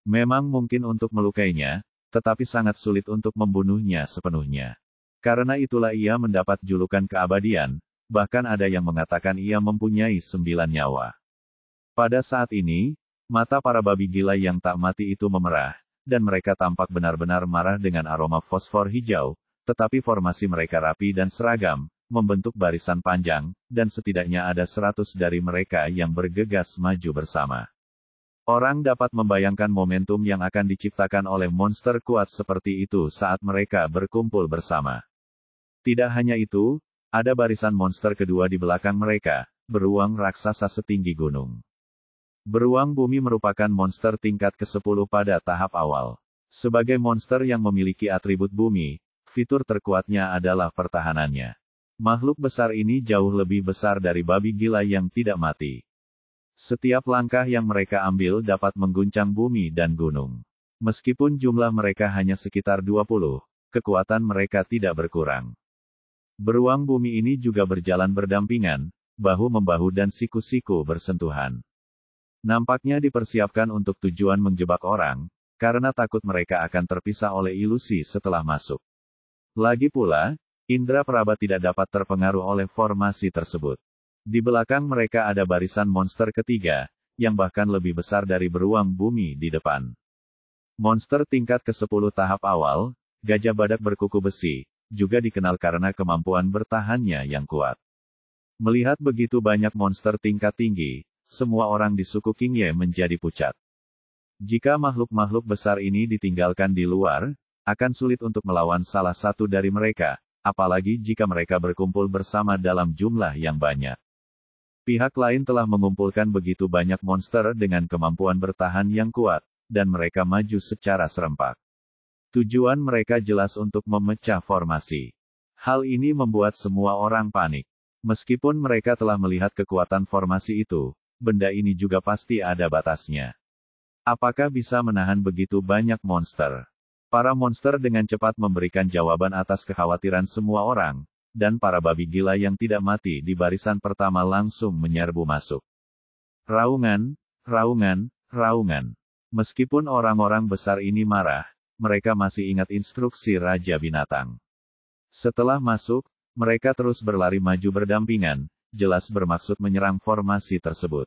Memang mungkin untuk melukainya, tetapi sangat sulit untuk membunuhnya sepenuhnya. Karena itulah ia mendapat julukan keabadian, bahkan ada yang mengatakan ia mempunyai 9 nyawa. Pada saat ini, mata para babi gila yang tak mati itu memerah, dan mereka tampak benar-benar marah dengan aroma fosfor hijau, tetapi formasi mereka rapi dan seragam, membentuk barisan panjang, dan setidaknya ada 100 dari mereka yang bergegas maju bersama. Orang dapat membayangkan momentum yang akan diciptakan oleh monster kuat seperti itu saat mereka berkumpul bersama. Tidak hanya itu, ada barisan monster kedua di belakang mereka, beruang raksasa setinggi gunung. Beruang bumi merupakan monster tingkat ke-10 pada tahap awal. Sebagai monster yang memiliki atribut bumi, fitur terkuatnya adalah pertahanannya. Makhluk besar ini jauh lebih besar dari babi gila yang tidak mati. Setiap langkah yang mereka ambil dapat mengguncang bumi dan gunung. Meskipun jumlah mereka hanya sekitar 20, kekuatan mereka tidak berkurang. Beruang bumi ini juga berjalan berdampingan, bahu-membahu dan siku-siku bersentuhan. Nampaknya dipersiapkan untuk tujuan menjebak orang, karena takut mereka akan terpisah oleh ilusi setelah masuk. Lagi pula, indera peraba tidak dapat terpengaruh oleh formasi tersebut. Di belakang mereka ada barisan monster ketiga, yang bahkan lebih besar dari beruang bumi di depan. Monster tingkat ke-10 tahap awal, gajah badak berkuku besi, juga dikenal karena kemampuan bertahannya yang kuat. Melihat begitu banyak monster tingkat tinggi, semua orang di suku Qingye menjadi pucat. Jika makhluk-makhluk besar ini ditinggalkan di luar, akan sulit untuk melawan salah satu dari mereka, apalagi jika mereka berkumpul bersama dalam jumlah yang banyak. Pihak lain telah mengumpulkan begitu banyak monster dengan kemampuan bertahan yang kuat, dan mereka maju secara serempak. Tujuan mereka jelas untuk memecah formasi. Hal ini membuat semua orang panik. Meskipun mereka telah melihat kekuatan formasi itu, benda ini juga pasti ada batasnya. Apakah bisa menahan begitu banyak monster? Para monster dengan cepat memberikan jawaban atas kekhawatiran semua orang, dan para babi gila yang tidak mati di barisan pertama langsung menyerbu masuk. Raungan. Meskipun orang-orang besar ini marah, mereka masih ingat instruksi Raja Binatang. Setelah masuk, mereka terus berlari maju berdampingan, jelas bermaksud menyerang formasi tersebut.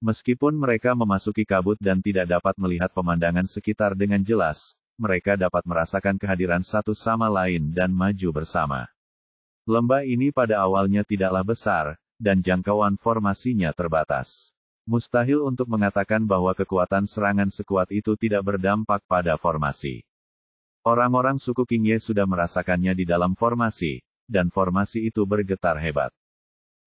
Meskipun mereka memasuki kabut dan tidak dapat melihat pemandangan sekitar dengan jelas, mereka dapat merasakan kehadiran satu sama lain dan maju bersama. Lembah ini pada awalnya tidaklah besar, dan jangkauan formasinya terbatas. Mustahil untuk mengatakan bahwa kekuatan serangan sekuat itu tidak berdampak pada formasi. Orang-orang suku Qingye sudah merasakannya di dalam formasi, dan formasi itu bergetar hebat.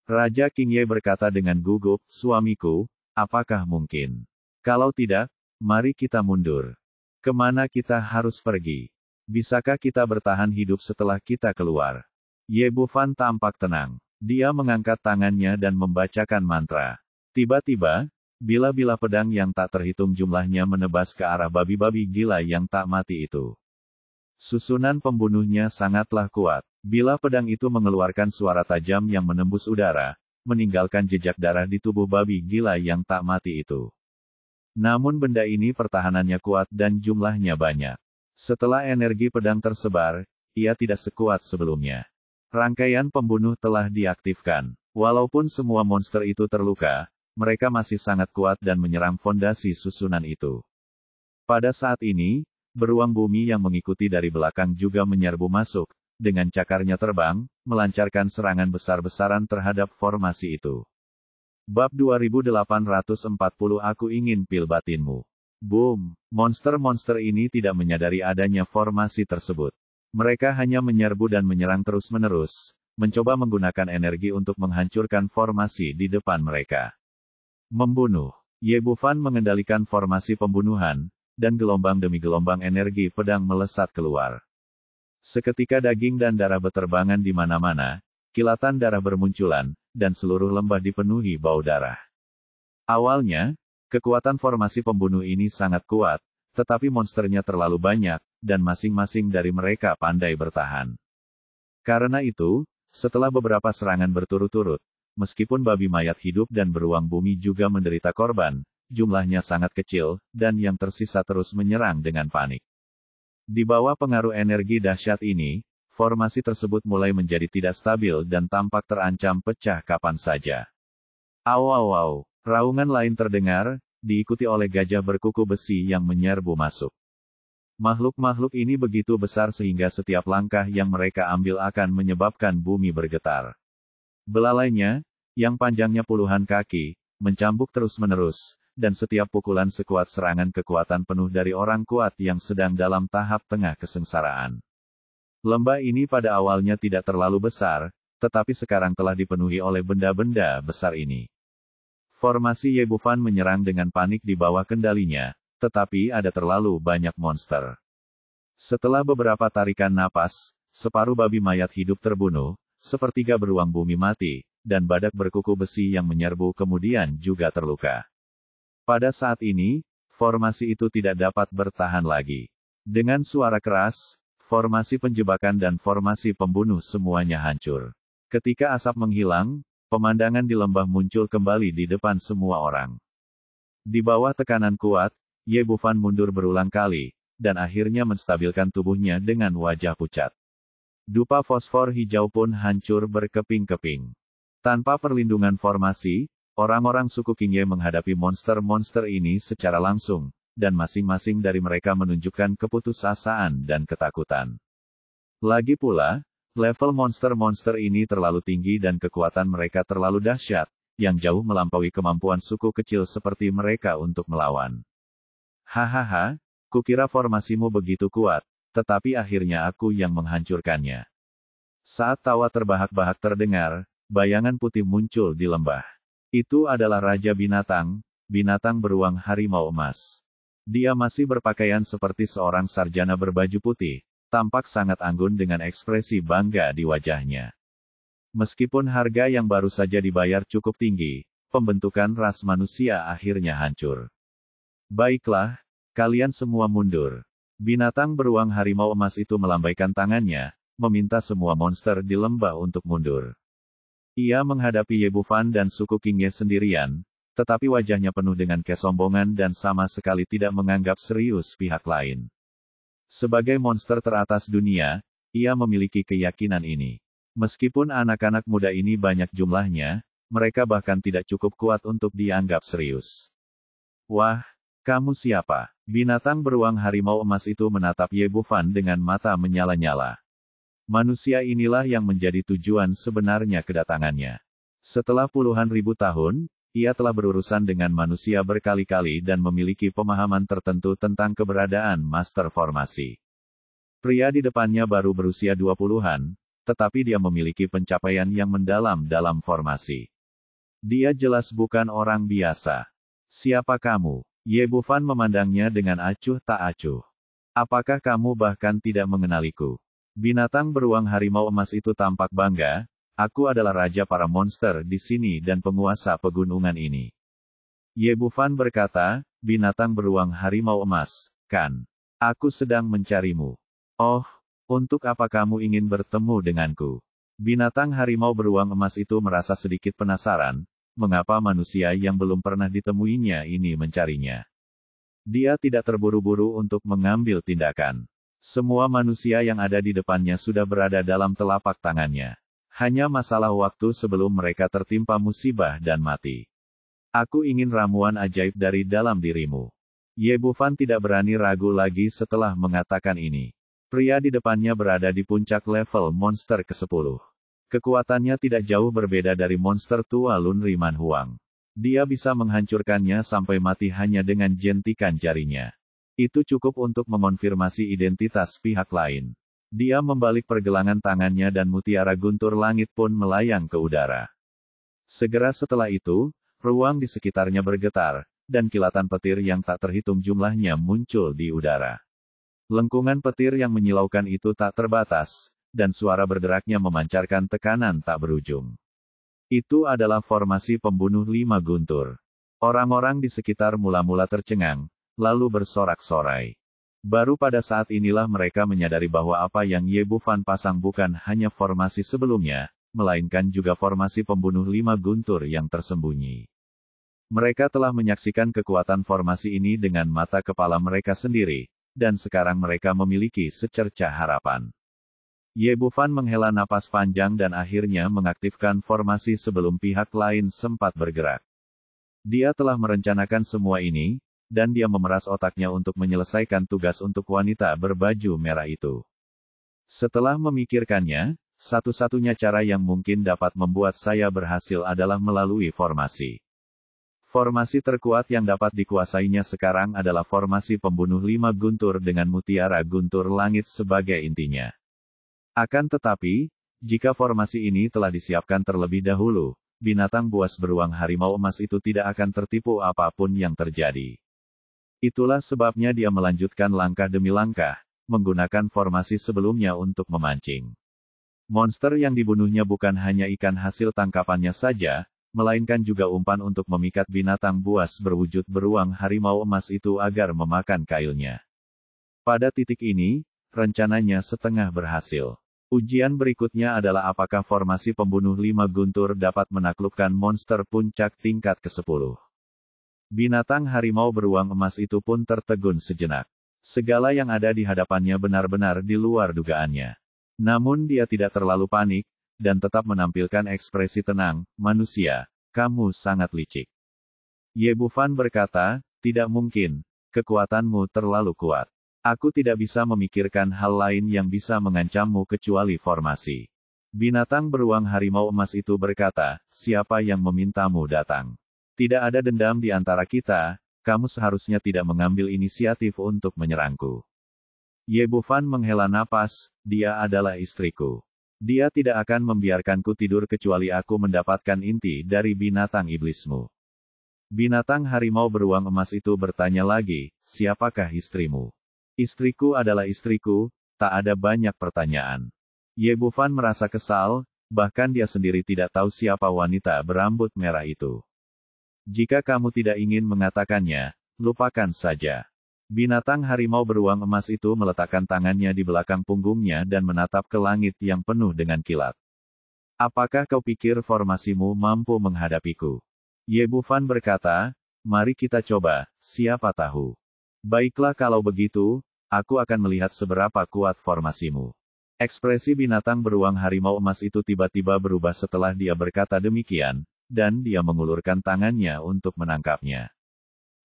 Raja Qingye berkata dengan gugup, "Suamiku, apakah mungkin? Kalau tidak, mari kita mundur. Kemana kita harus pergi? Bisakah kita bertahan hidup setelah kita keluar?" Ye Bufan tampak tenang. Dia mengangkat tangannya dan membacakan mantra. Tiba-tiba, bila-bila pedang yang tak terhitung jumlahnya menebas ke arah babi-babi gila yang tak mati itu. Susunan pembunuhnya sangatlah kuat. Bila pedang itu mengeluarkan suara tajam yang menembus udara, meninggalkan jejak darah di tubuh babi gila yang tak mati itu. Namun benda ini pertahanannya kuat dan jumlahnya banyak. Setelah energi pedang tersebar, ia tidak sekuat sebelumnya. Rangkaian pembunuh telah diaktifkan. Walaupun semua monster itu terluka, mereka masih sangat kuat dan menyerang fondasi susunan itu. Pada saat ini, beruang bumi yang mengikuti dari belakang juga menyerbu masuk, dengan cakarnya terbang, melancarkan serangan besar-besaran terhadap formasi itu. Bab 2840 Aku ingin pil batinmu. Boom! Monster-monster ini tidak menyadari adanya formasi tersebut. Mereka hanya menyerbu dan menyerang terus-menerus, mencoba menggunakan energi untuk menghancurkan formasi di depan mereka. Membunuh. Ye Bufan mengendalikan formasi pembunuhan, dan gelombang demi gelombang energi pedang melesat keluar. Seketika daging dan darah beterbangan di mana-mana, kilatan darah bermunculan, dan seluruh lembah dipenuhi bau darah. Awalnya, kekuatan formasi pembunuh ini sangat kuat, tetapi monsternya terlalu banyak, dan masing-masing dari mereka pandai bertahan. Karena itu, setelah beberapa serangan berturut-turut, meskipun babi mayat hidup dan beruang bumi juga menderita korban, jumlahnya sangat kecil, dan yang tersisa terus menyerang dengan panik. Di bawah pengaruh energi dahsyat ini, formasi tersebut mulai menjadi tidak stabil dan tampak terancam pecah kapan saja. Au au au, raungan lain terdengar, diikuti oleh gajah berkuku besi yang menyerbu masuk. Makhluk-makhluk ini begitu besar sehingga setiap langkah yang mereka ambil akan menyebabkan bumi bergetar. Belalainya, yang panjangnya puluhan kaki, mencambuk terus-menerus, dan setiap pukulan sekuat serangan kekuatan penuh dari orang kuat yang sedang dalam tahap tengah kesengsaraan. Lembah ini pada awalnya tidak terlalu besar, tetapi sekarang telah dipenuhi oleh benda-benda besar ini. Formasi Ye Bufan menyerang dengan panik di bawah kendalinya, tetapi ada terlalu banyak monster. Setelah beberapa tarikan napas, separuh babi mayat hidup terbunuh, sepertiga beruang bumi mati, dan badak berkuku besi yang menyerbu kemudian juga terluka. Pada saat ini, formasi itu tidak dapat bertahan lagi. Dengan suara keras, formasi penjebakan dan formasi pembunuh semuanya hancur. Ketika asap menghilang, pemandangan di lembah muncul kembali di depan semua orang. Di bawah tekanan kuat, Ye Bufan mundur berulang kali, dan akhirnya menstabilkan tubuhnya dengan wajah pucat. Dupa fosfor hijau pun hancur berkeping-keping. Tanpa perlindungan formasi, orang-orang suku King Ye menghadapi monster-monster ini secara langsung, dan masing-masing dari mereka menunjukkan keputusasaan dan ketakutan. Lagi pula, level monster-monster ini terlalu tinggi dan kekuatan mereka terlalu dahsyat, yang jauh melampaui kemampuan suku kecil seperti mereka untuk melawan. Hahaha, kukira formasimu begitu kuat, tetapi akhirnya aku yang menghancurkannya. Saat tawa terbahak-bahak terdengar, bayangan putih muncul di lembah. Itu adalah Raja Binatang, binatang beruang harimau emas. Dia masih berpakaian seperti seorang sarjana berbaju putih, tampak sangat anggun dengan ekspresi bangga di wajahnya. Meskipun harga yang baru saja dibayar cukup tinggi, pembentukan ras manusia akhirnya hancur. Baiklah, kalian semua mundur. Binatang beruang harimau emas itu melambaikan tangannya, meminta semua monster di lembah untuk mundur. Ia menghadapi Ye Bufan dan suku King Ye sendirian, tetapi wajahnya penuh dengan kesombongan dan sama sekali tidak menganggap serius pihak lain. Sebagai monster teratas dunia, ia memiliki keyakinan ini. Meskipun anak-anak muda ini banyak jumlahnya, mereka bahkan tidak cukup kuat untuk dianggap serius. Wah, kamu siapa? Binatang beruang harimau emas itu menatap Ye Bufan dengan mata menyala-nyala. Manusia inilah yang menjadi tujuan sebenarnya kedatangannya. Setelah puluhan ribu tahun, ia telah berurusan dengan manusia berkali-kali dan memiliki pemahaman tertentu tentang keberadaan master formasi. Pria di depannya baru berusia 20-an, tetapi dia memiliki pencapaian yang mendalam dalam formasi. Dia jelas bukan orang biasa. Siapa kamu? Ye Bufan memandangnya dengan acuh tak acuh. Apakah kamu bahkan tidak mengenaliku? Binatang beruang harimau emas itu tampak bangga. Aku adalah raja para monster di sini dan penguasa pegunungan ini. Ye Bufan berkata, binatang beruang harimau emas, kan? Aku sedang mencarimu. Oh, untuk apa kamu ingin bertemu denganku? Binatang harimau beruang emas itu merasa sedikit penasaran, mengapa manusia yang belum pernah ditemuinya ini mencarinya. Dia tidak terburu-buru untuk mengambil tindakan. Semua manusia yang ada di depannya sudah berada dalam telapak tangannya. Hanya masalah waktu sebelum mereka tertimpa musibah dan mati. Aku ingin ramuan ajaib dari dalam dirimu. Ye Bufan tidak berani ragu lagi setelah mengatakan ini. Pria di depannya berada di puncak level monster ke-10. Kekuatannya tidak jauh berbeda dari monster tua Lunri Manhuang. Dia bisa menghancurkannya sampai mati hanya dengan jentikan jarinya. Itu cukup untuk mengonfirmasi identitas pihak lain. Dia membalik pergelangan tangannya dan mutiara guntur langit pun melayang ke udara. Segera setelah itu, ruang di sekitarnya bergetar, dan kilatan petir yang tak terhitung jumlahnya muncul di udara. Lengkungan petir yang menyilaukan itu tak terbatas, dan suara bergeraknya memancarkan tekanan tak berujung. Itu adalah formasi pembunuh 5 guntur. Orang-orang di sekitar mula-mula tercengang, lalu bersorak-sorai. Baru pada saat inilah mereka menyadari bahwa apa yang Ye Bufan pasang bukan hanya formasi sebelumnya, melainkan juga formasi pembunuh 5 guntur yang tersembunyi. Mereka telah menyaksikan kekuatan formasi ini dengan mata kepala mereka sendiri, dan sekarang mereka memiliki secercah harapan. Ye Bufan menghela napas panjang dan akhirnya mengaktifkan formasi sebelum pihak lain sempat bergerak. Dia telah merencanakan semua ini, dan dia memeras otaknya untuk menyelesaikan tugas untuk wanita berbaju merah itu. Setelah memikirkannya, satu-satunya cara yang mungkin dapat membuat saya berhasil adalah melalui formasi. Formasi terkuat yang dapat dikuasainya sekarang adalah formasi pembunuh 5 guntur dengan mutiara guntur langit sebagai intinya. Akan tetapi, jika formasi ini telah disiapkan terlebih dahulu, binatang buas beruang harimau emas itu tidak akan tertipu apapun yang terjadi. Itulah sebabnya dia melanjutkan langkah demi langkah, menggunakan formasi sebelumnya untuk memancing. Monster yang dibunuhnya bukan hanya ikan hasil tangkapannya saja, melainkan juga umpan untuk memikat binatang buas berwujud beruang harimau emas itu agar memakan kailnya. Pada titik ini, rencananya setengah berhasil. Ujian berikutnya adalah apakah formasi pembunuh 5 guntur dapat menaklukkan monster puncak tingkat ke-10. Binatang harimau beruang emas itu pun tertegun sejenak. Segala yang ada di hadapannya benar-benar di luar dugaannya. Namun dia tidak terlalu panik, dan tetap menampilkan ekspresi tenang. Manusia, kamu sangat licik. Ye Bufan berkata, tidak mungkin, kekuatanmu terlalu kuat. Aku tidak bisa memikirkan hal lain yang bisa mengancammu kecuali formasi. Binatang beruang harimau emas itu berkata, siapa yang memintamu datang? Tidak ada dendam di antara kita, kamu seharusnya tidak mengambil inisiatif untuk menyerangku. Ye Bufan menghela napas, dia adalah istriku. Dia tidak akan membiarkanku tidur kecuali aku mendapatkan inti dari binatang iblismu. Binatang harimau beruang emas itu bertanya lagi, siapakah istrimu? Istriku adalah istriku, tak ada banyak pertanyaan. Ye Bufan merasa kesal, bahkan dia sendiri tidak tahu siapa wanita berambut merah itu. Jika kamu tidak ingin mengatakannya, lupakan saja. Binatang harimau beruang emas itu meletakkan tangannya di belakang punggungnya dan menatap ke langit yang penuh dengan kilat. Apakah kau pikir formasimu mampu menghadapiku? Ye Bufan berkata, mari kita coba, siapa tahu. Baiklah kalau begitu, aku akan melihat seberapa kuat formasimu. Ekspresi binatang beruang harimau emas itu tiba-tiba berubah setelah dia berkata demikian, dan dia mengulurkan tangannya untuk menangkapnya.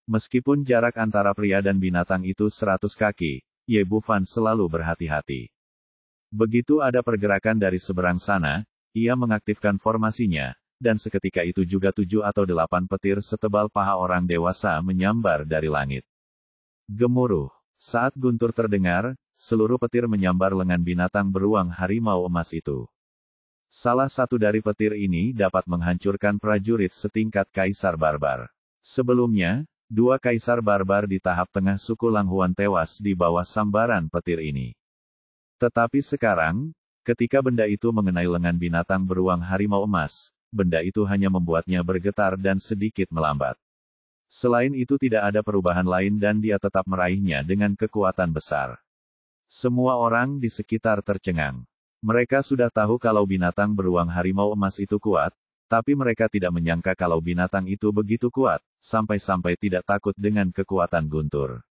Meskipun jarak antara pria dan binatang itu 100 kaki, Ye Bufan selalu berhati-hati. Begitu ada pergerakan dari seberang sana, ia mengaktifkan formasinya, dan seketika itu juga 7 atau 8 petir setebal paha orang dewasa menyambar dari langit. Gemuruh. Saat guntur terdengar, seluruh petir menyambar lengan binatang beruang harimau emas itu. Salah satu dari petir ini dapat menghancurkan prajurit setingkat kaisar barbar. Sebelumnya, 2 kaisar barbar di tahap tengah suku Langhuan tewas di bawah sambaran petir ini. Tetapi sekarang, ketika benda itu mengenai lengan binatang beruang harimau emas, benda itu hanya membuatnya bergetar dan sedikit melambat. Selain itu tidak ada perubahan lain dan dia tetap meraihnya dengan kekuatan besar. Semua orang di sekitar tercengang. Mereka sudah tahu kalau binatang beruang harimau emas itu kuat, tapi mereka tidak menyangka kalau binatang itu begitu kuat, sampai-sampai tidak takut dengan kekuatan guntur.